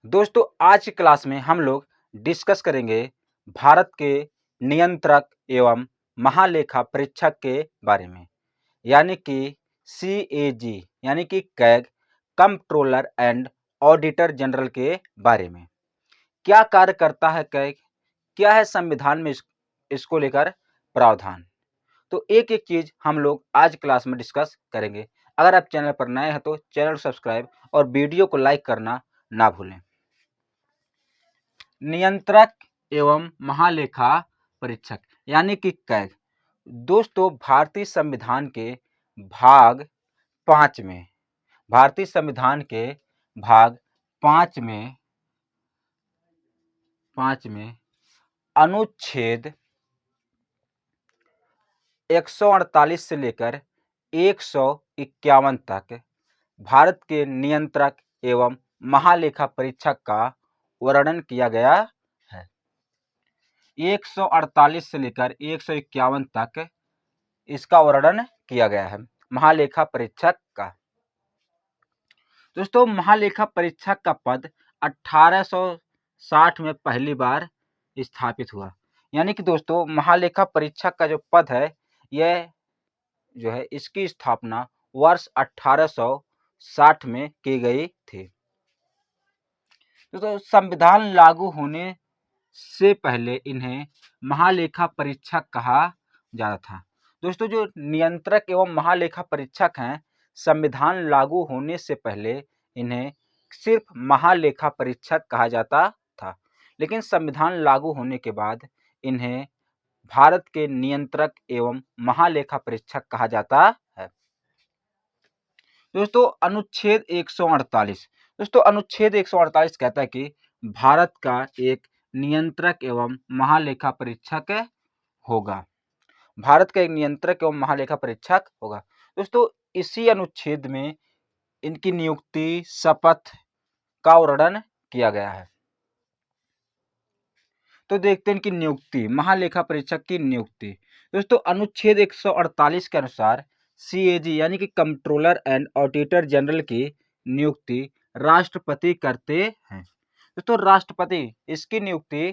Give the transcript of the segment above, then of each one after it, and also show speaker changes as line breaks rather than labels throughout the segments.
दोस्तों आज की क्लास में हम लोग डिस्कस करेंगे भारत के नियंत्रक एवं महालेखा परीक्षक के बारे में, यानी कि CAG यानी कि CAG controller and auditor general के बारे में। क्या कार्य करता है कैग, क्या है संविधान में इसको लेकर प्रावधान, तो एक एक चीज हम लोग आज क्लास में डिस्कस करेंगे। अगर आप चैनल पर नए हैं तो चैनल सब्सक्राइब और वीडियो को लाइक करना ना भूलें। नियंत्रक एवं महालेखा परीक्षक यानी कि कैग। दोस्तों भारतीय संविधान के भाग 5 में भारतीय संविधान के भाग 5 में अनुच्छेद 148 से लेकर 151 तक भारत के नियंत्रक एवं महालेखा परीक्षक का वर्णन किया गया है। 148 से लेकर 151 तक इसका वर्णन किया गया है महालेखा परीक्षक का। दोस्तों महालेखा परीक्षक का पद 1860 में पहली बार स्थापित हुआ, यानी कि दोस्तों महालेखा परीक्षक का जो पद है यह जो है इसकी स्थापना वर्ष 1860 में की गई थी। दोस्तों संविधान लागू होने से पहले इन्हें महालेखा परीक्षक कहा जाता था। दोस्तों जो नियंत्रक एवं महालेखा परीक्षक हैं, संविधान लागू होने से पहले इन्हें सिर्फ महालेखा परीक्षक कहा जाता था, लेकिन संविधान लागू होने के बाद इन्हें भारत के नियंत्रक एवं महालेखा परीक्षक कहा जाता है। दोस्तों अनुच्छेद 148 दोस्तों अनुच्छेद 148 कहता है कि भारत का एक नियंत्रक एवं महालेखा परीक्षक होगा। भारत का एक नियंत्रक एवं महालेखा परीक्षक होगा। दोस्तों इसी अनुच्छेद में इनकी नियुक्ति, शपथ का वर्णन किया गया है। तो देखते हैं इनकी नियुक्ति, महालेखा परीक्षक की नियुक्ति। दोस्तों अनुच्छेद 148 के अनुसार CAG यानी कि कंट्रोलर एंड ऑडिटर जनरल की नियुक्ति राष्ट्रपति करते हैं। दोस्तों राष्ट्रपति इसकी नियुक्ति,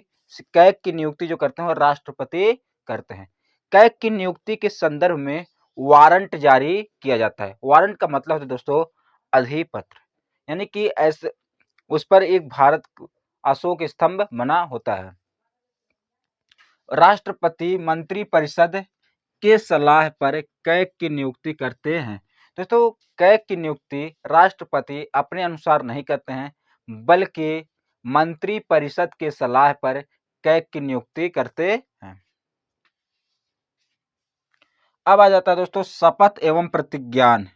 कैग की नियुक्ति जो करते हैं वो राष्ट्रपति करते हैं। कैग की नियुक्ति के संदर्भ में वारंट जारी किया जाता है। वारंट का मतलब होता है दोस्तों अधिपत्र, यानी कि ऐसे उस पर एक भारत अशोक स्तंभ बना होता है। राष्ट्रपति मंत्रिपरिषद के सलाह पर कैग की नियुक्ति करते हैं। दोस्तों कैग की नियुक्ति राष्ट्रपति अपने अनुसार नहीं करते हैं, बल्कि मंत्रिपरिषद के सलाह पर कैग की नियुक्ति करते हैं। अब आ जाता है दोस्तों शपथ एवं प्रतिज्ञान।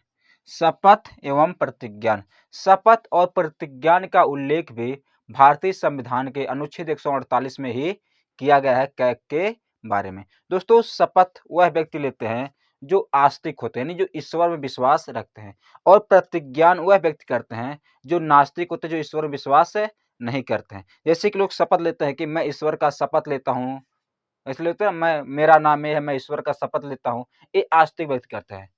शपथ एवं प्रतिज्ञान, शपथ और प्रतिज्ञान का उल्लेख भी भारतीय संविधान के अनुच्छेद 148 में ही किया गया है कैग के बारे में। दोस्तों शपथ वह व्यक्ति लेते हैं जो आस्तिक होते हैं, यानी जो ईश्वर में विश्वास रखते हैं, और प्रतिज्ञान वह व्यक्ति करते हैं जो नास्तिक होते हैं, जो ईश्वर में विश्वास नहीं करते हैं। जैसे कि लोग शपथ लेते हैं कि मैं ईश्वर का शपथ लेता हूँ, इसलिए तो मैं, मेरा नाम ये है, मैं ईश्वर का शपथ लेता हूँ, ये आस्तिक व्यक्ति करते हैं।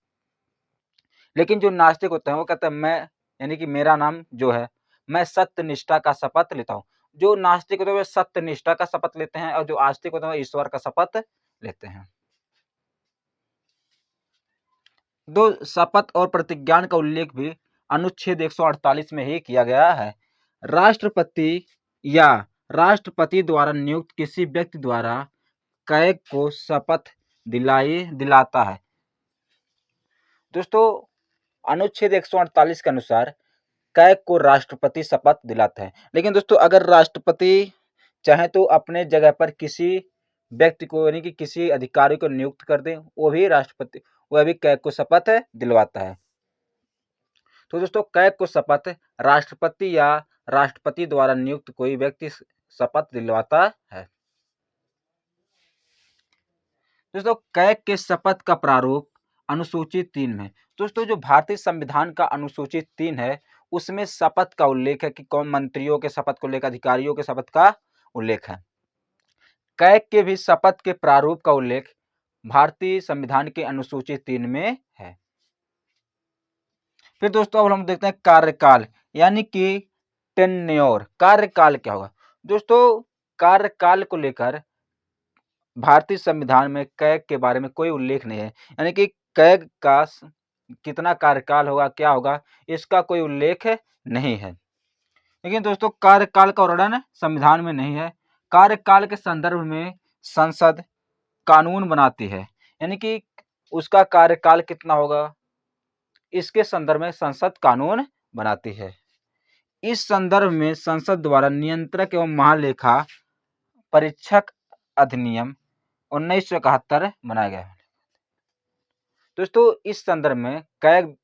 लेकिन जो नास्तिक होते हैं वो कहते हैं मैं, यानी कि मेरा नाम जो है, मैं सत्य निष्ठा का शपथ लेता हूँ। जो नास्तिक होते हैं वे सत्य निष्ठा का शपथ लेते हैं, और जो आस्तिक होते हैं वो ईश्वर का शपथ लेते हैं। दो शपथ और प्रतिज्ञान का उल्लेख भी अनुच्छेद 148 में ही किया गया है। राष्ट्रपति या राष्ट्रपति द्वारा नियुक्त किसी व्यक्ति द्वारा कैग को शपथ दिलाता है। दोस्तों अनुच्छेद 148 के अनुसार कैग को राष्ट्रपति शपथ दिलाते हैं, लेकिन दोस्तों अगर राष्ट्रपति चाहे तो अपने जगह पर किसी व्यक्ति को, यानी कि किसी अधिकारी को नियुक्त कर दें, वो भी राष्ट्रपति, वह भी कैग को शपथ दिलवाता है। तो दोस्तों कैग को शपथ राष्ट्रपति या राष्ट्रपति द्वारा नियुक्त कोई व्यक्ति शपथ दिलवाता है। दोस्तों कैग के शपथ का प्रारूप अनुसूची 3 में। दोस्तों जो भारतीय संविधान का अनुसूची 3 है उसमें शपथ का उल्लेख है कि कौन मंत्रियों के शपथ को लेकर, अधिकारियों के शपथ का उल्लेख है। कैग के भी शपथ के प्रारूप का उल्लेख भारतीय संविधान के अनुसूची 3 में है। फिर दोस्तों अब हम देखते हैं कार्यकाल, यानी कि टेन्योर, कार्यकाल क्या होगा? दोस्तों कार्यकाल को लेकर भारतीय संविधान में कैग के बारे में कोई उल्लेख नहीं है, यानी कि कैग का कितना कार्यकाल होगा, क्या होगा, इसका कोई उल्लेख नहीं है। लेकिन दोस्तों कार्यकाल का वर्णन संविधान में नहीं है। कार्यकाल के संदर्भ में संसद कानून बनाती है, यानी कि उसका कार्यकाल कितना होगा, इसके संदर्भ में संसद कानून बनाती है। इस संदर्भ में संसद द्वारा नियंत्रक एवं महालेखा परीक्षक अधिनियम 1971 बनाया गया है। दोस्तों इस संदर्भ में कैग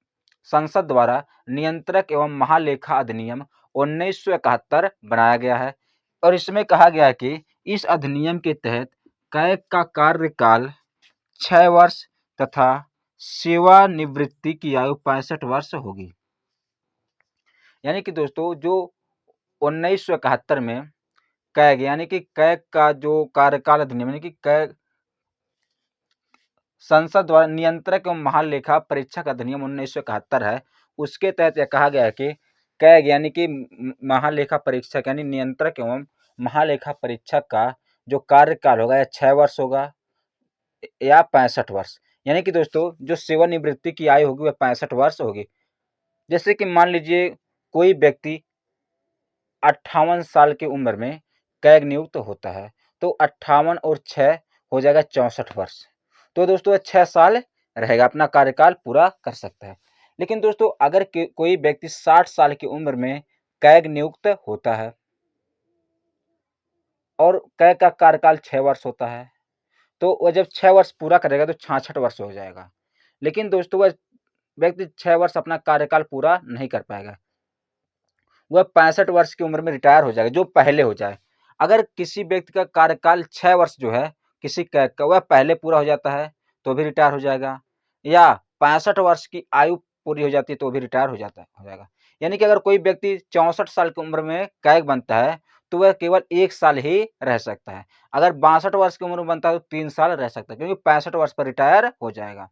संसद द्वारा नियंत्रक एवं महालेखा अधिनियम 1971 बनाया गया है और इसमें कहा गया है कि इस अधिनियम के तहत कैग का कार्यकाल 6 वर्ष तथा सेवानिवृत्ति की आयु 65 वर्ष होगी। यानी कि दोस्तों जो 1971 में कैग यानी कि कैग का जो कार्यकाल अधिनियम यानी कि कैग संसद द्वारा नियंत्रक एवं महालेखा परीक्षक अधिनियम 1971 है, उसके तहत यह कहा गया है कि कैग यानी कि महालेखा परीक्षक यानी नियंत्रक एवं महालेखा परीक्षक का जो कार्यकाल होगा या 6 वर्ष होगा या 65 वर्ष। यानी कि दोस्तों जो सेवानिवृत्ति की आयु होगी वह 65 वर्ष होगी। जैसे कि मान लीजिए कोई व्यक्ति 58 साल की उम्र में कैग नियुक्त होता है तो 58 और 6 हो जाएगा 64 वर्ष। तो दोस्तों 6 साल रहेगा, अपना कार्यकाल पूरा कर सकता है। लेकिन दोस्तों अगर कोई व्यक्ति 60 साल की उम्र में कैग नियुक्त होता है और कैग का कार्यकाल 6 वर्ष होता है तो वह जब 6 वर्ष पूरा करेगा तो 66 वर्ष हो जाएगा। लेकिन दोस्तों वह व्यक्ति 6 वर्ष अपना कार्यकाल पूरा नहीं कर पाएगा, वह 65 वर्ष की उम्र में रिटायर हो जाएगा, जो पहले हो जाए। अगर किसी व्यक्ति का कार्यकाल 6 वर्ष जो है किसी कैग का वह पहले पूरा हो जाता है तो भी रिटायर हो जाएगा, या 65 वर्ष की आयु पूरी हो जाती है तो भी रिटायर हो जाएगा। यानी कि अगर कोई व्यक्ति 64 साल की उम्र में कैग बनता है तो वह केवल 1 साल ही रह सकता है। अगर 62 वर्ष की उम्र में बनता है तो 3 साल रह सकता है, क्योंकि 65 वर्ष पर रिटायर हो जाएगा।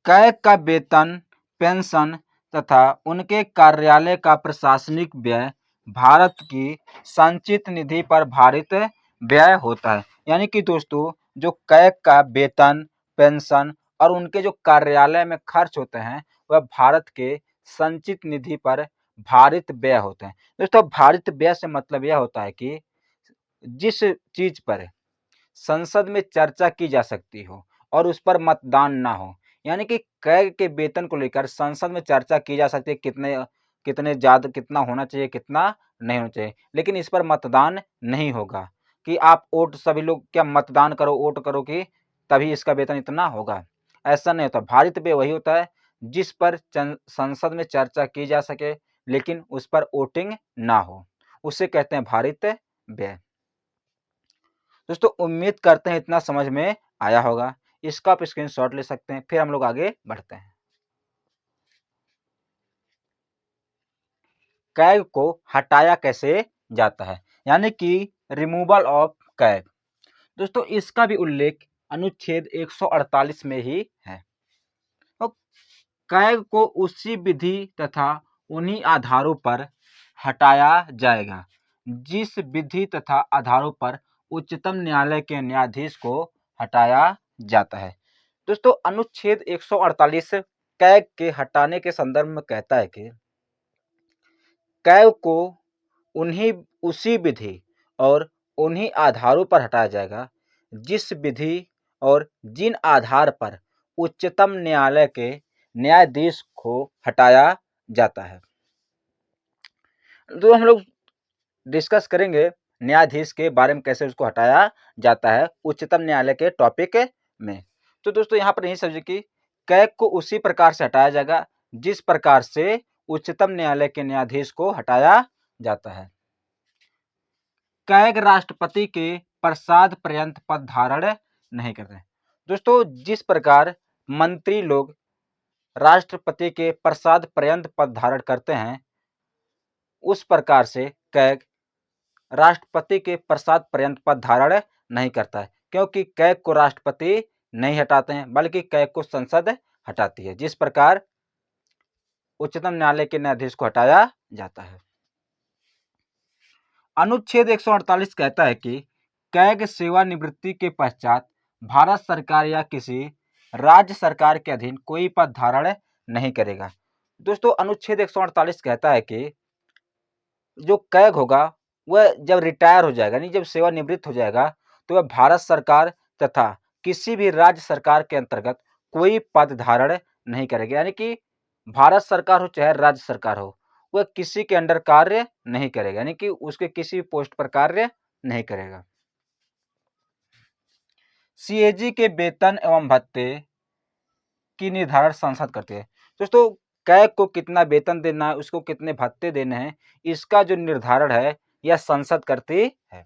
कैग का वेतन, पेंशन तथा उनके कार्यालय का प्रशासनिक व्यय भारत की संचित निधि पर भारित व्यय होता है। यानी कि दोस्तों जो कैग का वेतन, पेंशन और उनके जो कार्यालय में खर्च होते हैं वह भारत के संचित निधि पर भारित व्यय होते हैं। दोस्तों भारित व्यय से मतलब यह होता है कि जिस चीज पर संसद में चर्चा की जा सकती हो और उस पर मतदान ना हो, यानी कि कैग के वेतन को लेकर संसद में चर्चा की जा सकती है कितने कितने ज़्यादा कितना होना चाहिए, कितना नहीं होना चाहिए, लेकिन इस पर मतदान नहीं होगा कि आप वोट सभी लोग क्या मतदान करो, वोट करो कि तभी इसका वेतन इतना होगा, ऐसा नहीं होता। भारित व्यय वही होता है जिस पर संसद में चर्चा की जा सके लेकिन उस पर वोटिंग ना हो, उसे कहते हैं भारित व्यय। दोस्तों उम्मीद करते हैं इतना समझ में आया होगा। इसका आप स्क्रीनशॉट ले सकते हैं, फिर हम लोग आगे बढ़ते हैं। कैग को हटाया कैसे जाता है, यानी कि रिमूवल ऑफ कैग। दोस्तों इसका भी उल्लेख अनुच्छेद 148 में ही है। तो कैग को उसी विधि तथा उन्हीं आधारों पर हटाया जाएगा जिस विधि तथा आधारों पर उच्चतम न्यायालय के न्यायाधीश को हटाया जाता है। दोस्तों अनुच्छेद 148 कैग के हटाने के संदर्भ में कहता है कि कैग को उन्हीं उसी विधि और उन्हीं आधारों पर हटाया जाएगा जिस विधि और जिन आधार पर उच्चतम न्यायालय के न्यायाधीश को हटाया जाता है। तो हम लोग डिस्कस करेंगे न्यायाधीश के बारे में, कैसे उसको हटाया जाता है उच्चतम न्यायालय के टॉपिक में। तो दोस्तों यहाँ पर यही समझिए कि कैग को उसी प्रकार से हटाया जाएगा जिस प्रकार से उच्चतम न्यायालय के न्यायाधीश को हटाया जाता है। कैग राष्ट्रपति के प्रसाद पर्यंत पद धारण नहीं करते। दोस्तों जिस प्रकार मंत्री लोग राष्ट्रपति के प्रसाद पर्यंत पद धारण करते हैं उस प्रकार से कैग राष्ट्रपति के प्रसाद पर्यंत पद धारण नहीं करता है, क्योंकि कैग को राष्ट्रपति नहीं हटाते हैं बल्कि कैग को संसद हटाती है। जिस प्रकार उच्चतम न्यायालय के न्यायाधीश को हटाया जाता है। अनुच्छेद 148 कहता है कि कैग सेवानिवृत्ति के पश्चात भारत सरकार या किसी राज्य सरकार के अधीन कोई पद धारण नहीं करेगा। दोस्तों अनुच्छेद 148 कहता है कि जो कैग होगा वह जब रिटायर हो जाएगा, यानी जब सेवानिवृत्त हो जाएगा, तो वह भारत सरकार तथा किसी भी राज्य सरकार के अंतर्गत कोई पद धारण नहीं करेगा। यानी कि भारत सरकार हो चाहे राज्य सरकार हो, वह किसी के अंडर कार्य नहीं करेगा, यानी कि उसके किसी पोस्ट पर कार्य नहीं करेगा। सीएजी के वेतन एवं भत्ते की निर्धारण संसद करती है। दोस्तों कैग को कितना वेतन देना है, उसको कितने भत्ते देने हैं, इसका जो निर्धारण है यह संसद करती है।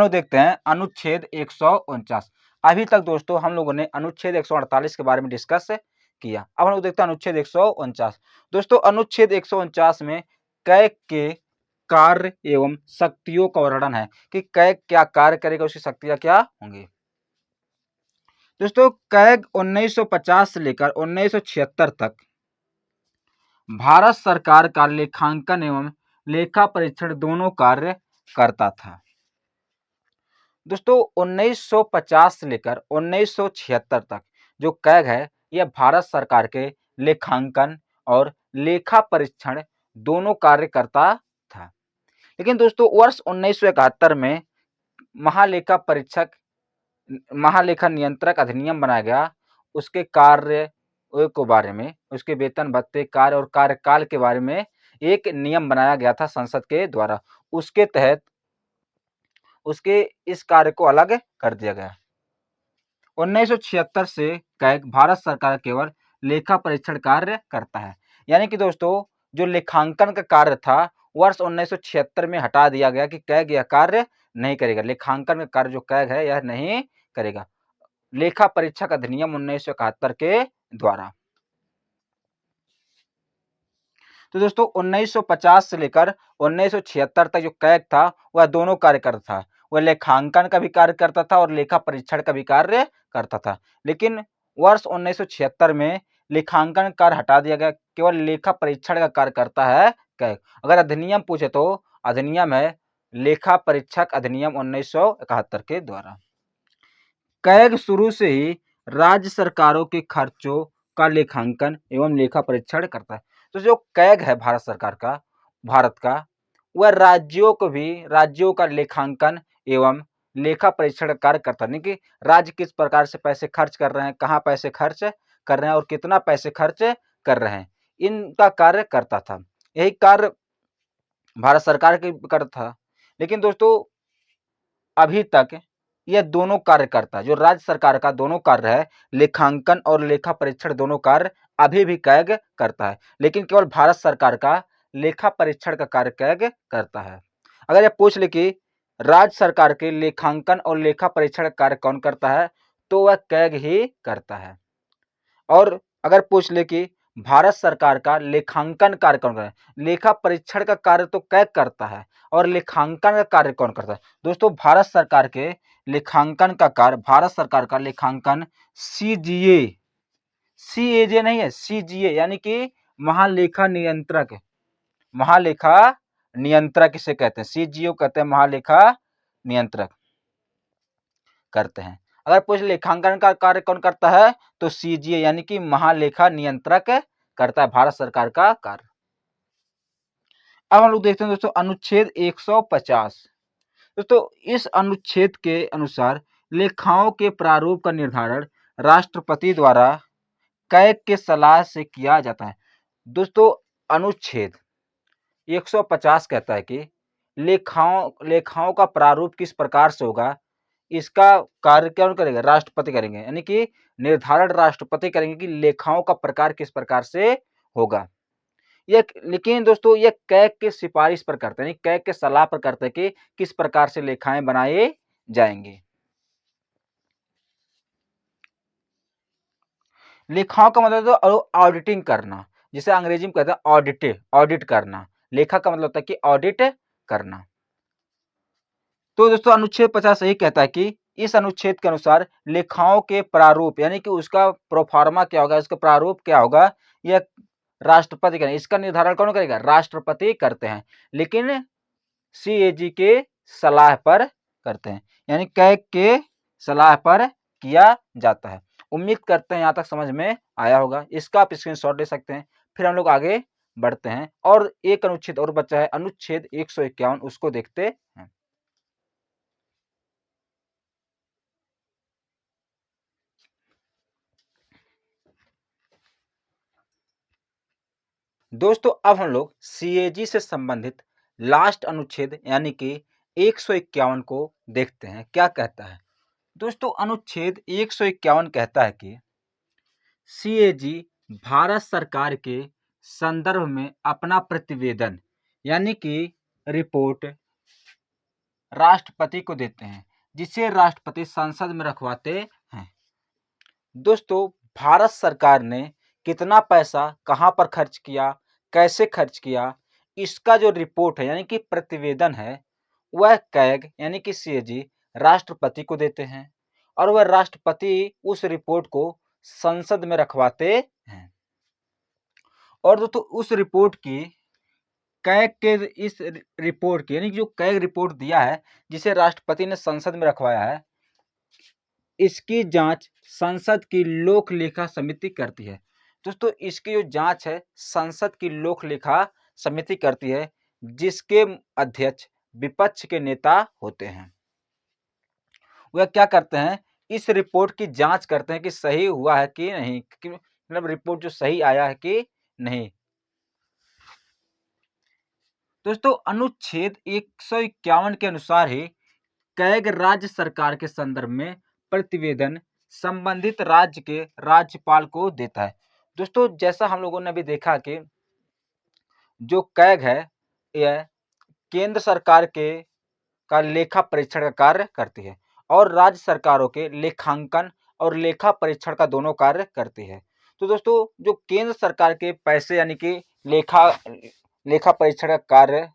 देखते हैं अनुच्छेद 149। अभी तक दोस्तों हम लोगों ने अनुच्छेद 148 के बारे में डिस्कस किया। अब हम लोग देखते हैं अनुच्छेद 149। दोस्तों अनुच्छेद 149 में कैग के कार्य एवं शक्तियों का वर्णन है कि कैग क्या कार्य करेगा, उसकी शक्तियां क्या होंगी। दोस्तों कैग 1950 से लेकर 1976 तक भारत सरकार का लेखांकन एवं लेखा परीक्षण दोनों कार्य करता था। दोस्तों 1950 से लेकर 1976 तक जो कैग है यह भारत सरकार के लेखांकन और लेखा परीक्षण दोनों कार्य करता था। लेकिन दोस्तों वर्ष 1971 में महालेखा नियंत्रक अधिनियम बनाया गया। उसके कार्य के बारे में, उसके वेतन भत्ते, कार्य और कार्यकाल के बारे में एक नियम बनाया गया था संसद के द्वारा। उसके तहत उसके इस कार्य को अलग कर दिया गया। 1976 से कैग भारत सरकार केवल लेखा परीक्षण कार्य करता है। यानी कि दोस्तों जो लेखांकन का कार्य था वर्ष 1976 में हटा दिया गया कि कैग यह कार्य नहीं करेगा। लेखांकन का कार्य जो कैग है यह नहीं करेगा, लेखा परीक्षक अधिनियम 1971 के द्वारा। तो दोस्तों 1950 से लेकर 1976 तक जो कैग था वह दोनों कार्य करता था। वह लेखांकन का भी कार्य करता था और लेखा परीक्षण का भी कार्य करता था। लेकिन वर्ष 1976 में लेखांकन कार्य हटा दिया गया, केवल लेखा परीक्षण का कार्य करता है कैग। अगर अधिनियम पूछे तो अधिनियम है लेखा परीक्षक अधिनियम 1971 के द्वारा। कैग शुरू से ही राज्य सरकारों के खर्चों का लेखांकन एवं लेखा परीक्षण करता है। तो जो कैग है भारत का वह राज्यों का लेखांकन एवं लेखा परीक्षण का कार्य करता है। कि राज्य किस प्रकार से पैसे खर्च कर रहे हैं, कहाँ पैसे खर्च कर रहे हैं और कितना पैसे खर्च कर रहे हैं, इनका कार्य करता था। यही कार्य भारत सरकार के करता था। लेकिन दोस्तों अभी तक यह दोनों कार्य करता है, जो राज्य सरकार का दोनों कार्य है, लेखांकन और लेखा परीक्षण दोनों कार्य अभी भी कैग करता है। लेकिन केवल भारत सरकार का लेखा परीक्षण का कार्य कैग करता है। अगर यह पूछ ले कि राज्य सरकार के लेखांकन और लेखा परीक्षण का कार्य कौन करता है, तो वह कैग ही करता है। और अगर पूछ ले कि भारत सरकार का लेखांकन कार्य कौन करता है, लेखा परीक्षण का कार्य तो कैग करता है और लेखांकन का कार्य कौन करता है। दोस्तों भारत सरकार के लेखांकन का कार्य, भारत सरकार का लेखांकन सीजीए, सीएजे नहीं है, सीजीए यानी कि महालेखा नियंत्रक, महालेखा नियंत्रक इसे कहते हैं, सीजीओ कहते हैं, महालेखा नियंत्रक करते हैं। अगर पूछ लेखांकन का कार्य कौन करता है तो सीजीए यानी कि महालेखा नियंत्रक करता है भारत सरकार का कार्य। अब हम लोग देखते हैं दोस्तों अनुच्छेद 150। दोस्तों इस अनुच्छेद के अनुसार लेखाओं के प्रारूप का निर्धारण राष्ट्रपति द्वारा कैग के सलाह से किया जाता है। दोस्तों अनुच्छेद 150 कहता है कि लेखाओं का प्रारूप किस प्रकार से होगा, इसका कार्य कौन करेगा, राष्ट्रपति करेंगे। यानी कि निर्धारण राष्ट्रपति करेंगे कि लेखाओं का प्रकार किस प्रकार से होगा। लेकिन दोस्तों ये कैग के सिफारिश पर करते हैं, कैग के सलाह पर करते हैं कि किस प्रकार से लेखाएं बनाए जाएंगे। लेखाओं का मतलब तो ऑडिटिंग करना, जिसे अंग्रेजी में कहते हैं ऑडिट करना। लेखा का मतलब होता है कि ऑडिट करना। तो दोस्तों अनुच्छेद 50 यही कहता है कि इस अनुच्छेद के अनुसार लेखाओं के प्रारूप यानी कि उसका प्रोफार्मा क्या होगा, उसका प्रारूप क्या होगा, यह राष्ट्रपति करें। इसका निर्धारण कौन करेगा? राष्ट्रपति करते हैं, लेकिन सीएजी के सलाह पर करते हैं, यानी कैग के सलाह पर किया जाता है। उम्मीद करते हैं यहाँ तक समझ में आया होगा। इसका आप स्क्रीनशॉट ले सकते हैं। फिर हम लोग आगे बढ़ते हैं और एक अनुच्छेद और बचा है, अनुच्छेद 151, उसको देखते हैं। दोस्तों अब हम लोग सीएजी से संबंधित लास्ट अनुच्छेद यानी कि 151 को देखते हैं, क्या कहता है। दोस्तों अनुच्छेद 151 कहता है कि सीएजी भारत सरकार के संदर्भ में अपना प्रतिवेदन यानी कि रिपोर्ट राष्ट्रपति को देते हैं, जिसे राष्ट्रपति संसद में रखवाते हैं। दोस्तों भारत सरकार ने कितना पैसा कहाँ पर खर्च किया, कैसे खर्च किया, इसका जो रिपोर्ट है यानी कि प्रतिवेदन है, वह कैग यानी कि सीएजी राष्ट्रपति को देते हैं और वह राष्ट्रपति उस रिपोर्ट को संसद में रखवाते हैं। और दोस्तों उस रिपोर्ट की कैग के इस रिपोर्ट की यानी जो कैग रिपोर्ट दिया है, जिसे राष्ट्रपति ने संसद में रखवाया है, इसकी जांच संसद की लोक लेखा समिति करती है। दोस्तों इसकी जो जांच है संसद की लोक लेखा समिति करती है, जिसके अध्यक्ष विपक्ष के नेता होते हैं। वह क्या करते हैं, इस रिपोर्ट की जांच करते हैं कि सही हुआ है कि नहीं, मतलब रिपोर्ट जो सही आया है कि नहीं। दोस्तों अनुच्छेद 151 के अनुसार ही कैग राज्य सरकार के संदर्भ में प्रतिवेदन संबंधित राज्य के राज्यपाल को देता है। दोस्तों जैसा हम लोगों ने अभी देखा कि जो कैग है यह केंद्र सरकार के का लेखा परीक्षण का कार्य करती है और राज्य सरकारों के लेखांकन और लेखा परीक्षण का दोनों कार्य करती है। तो दोस्तों जो केंद्र सरकार के पैसे यानी कि लेखा लेखा परीक्षण का कार्य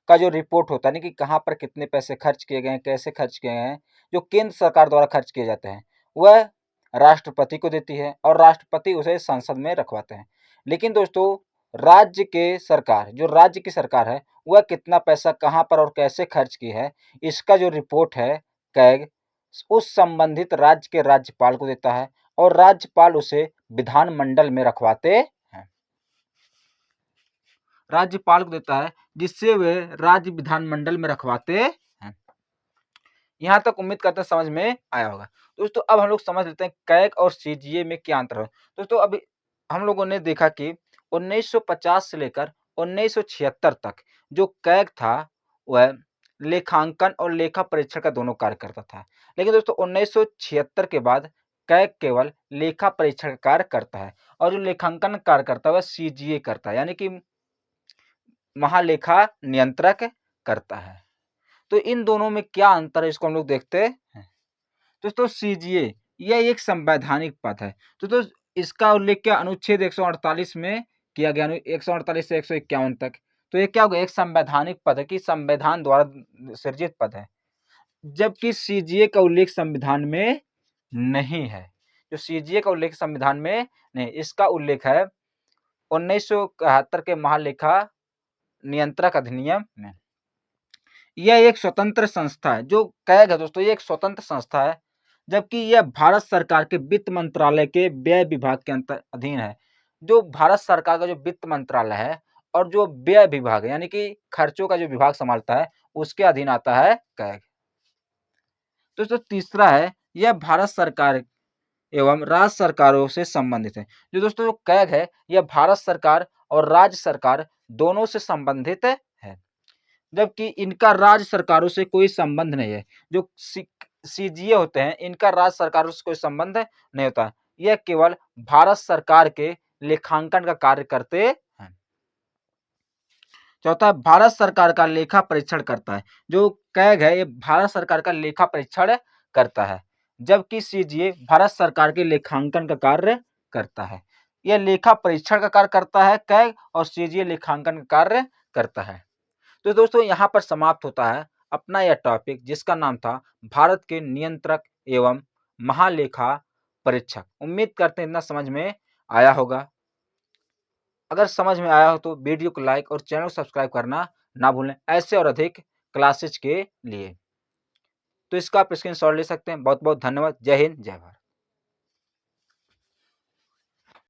का जो रिपोर्ट होता है यानी कि कहाँ पर कितने पैसे खर्च किए गए हैं, कैसे खर्च किए गए हैं, जो केंद्र सरकार द्वारा खर्च किए जाते हैं, वह राष्ट्रपति को देती है और राष्ट्रपति उसे संसद में रखवाते हैं। लेकिन दोस्तों राज्य के सरकार जो राज्य की सरकार है, वह कितना पैसा कहाँ पर और कैसे खर्च की है, इसका जो रिपोर्ट है कैग उस संबंधित राज्य के राज्यपाल को देता है और राज्यपाल उसे विधानमंडल में रखवाते हैं। राज्यपाल को देता है जिससे वे राज्य विधानमंडल में रखवाते हैं। यहाँ तक उम्मीद करते हैं समझ में आया होगा। दोस्तों अब हम लोग समझ लेते हैं कैग और सीजीए में क्या अंतर है। दोस्तों अभी हम लोगों ने देखा कि 1950 से लेकर 1976 तक जो कैग था वह लेखांकन और लेखा परीक्षण का दोनों कार्य करता था। लेकिन दोस्तों 1976 के बाद कैग केवल लेखा परीक्षण का कार्य करता है और जो लेखांकन कार्य करता है वह सीजीए करता है, यानी कि महालेखा नियंत्रक करता है। तो इन दोनों में क्या अंतर है, इसको हम लोग देखते हैं। दोस्तों सीजीए यह एक संवैधानिक पद है। तो इसका उल्लेख क्या अनुच्छेद 148 में किया गया, 148 से 151 तक। तो ये क्या होगा, एक संवैधानिक पद है कि संविधान द्वारा सृजित पद है, जबकि सीजीए का उल्लेख संविधान में नहीं है। जो सीजीए का उल्लेख संविधान में नहीं, इसका उल्लेख है 1971 के महालेखा नियंत्रक अधिनियम में। यह एक स्वतंत्र संस्था है। जो कैग है दोस्तों, ये एक स्वतंत्र संस्था है, जबकि यह भारत सरकार के वित्त मंत्रालय के व्यय विभाग के अधीन है। जो भारत सरकार का जो वित्त मंत्रालय है और जो व्यय विभाग है यानी कि खर्चों का जो विभाग संभालता है, उसके अधीन आता है कैग। दोस्तों तीसरा है, यह भारत सरकार एवं राज्य सरकारों से संबंधित है। जो दोस्तों जो कैग है, यह भारत सरकार और राज्य सरकार दोनों से संबंधित है, जबकि इनका राज्य सरकारों से कोई संबंध नहीं है। जो सीजीए होते हैं, इनका राज्य सरकारों से कोई संबंध नहीं होता। यह केवल भारत सरकार के लेखांकन का कार्य करते हैं। चौथा, भारत सरकार का लेखा परीक्षण करता है। जो कैग है, ये भारत सरकार का लेखा परीक्षण करता है, जबकि सीजीए भारत सरकार के लेखांकन का कार्य करता है। यह लेखा परीक्षण का कार्य करता है कैग, और सीजीए लेखांकन का कार्य करता है। तो दोस्तों यहाँ पर समाप्त होता है अपना यह टॉपिक जिसका नाम था भारत के नियंत्रक एवं महालेखा परीक्षक। उम्मीद करते हैं इतना समझ में आया होगा। अगर समझ में आया हो तो वीडियो को लाइक और चैनल को सब्सक्राइब करना ना भूलें ऐसे और अधिक क्लासेज के लिए। तो इसका आप स्क्रीनशॉट ले सकते हैं। बहुत बहुत धन्यवाद। जय हिंद, जय भारत।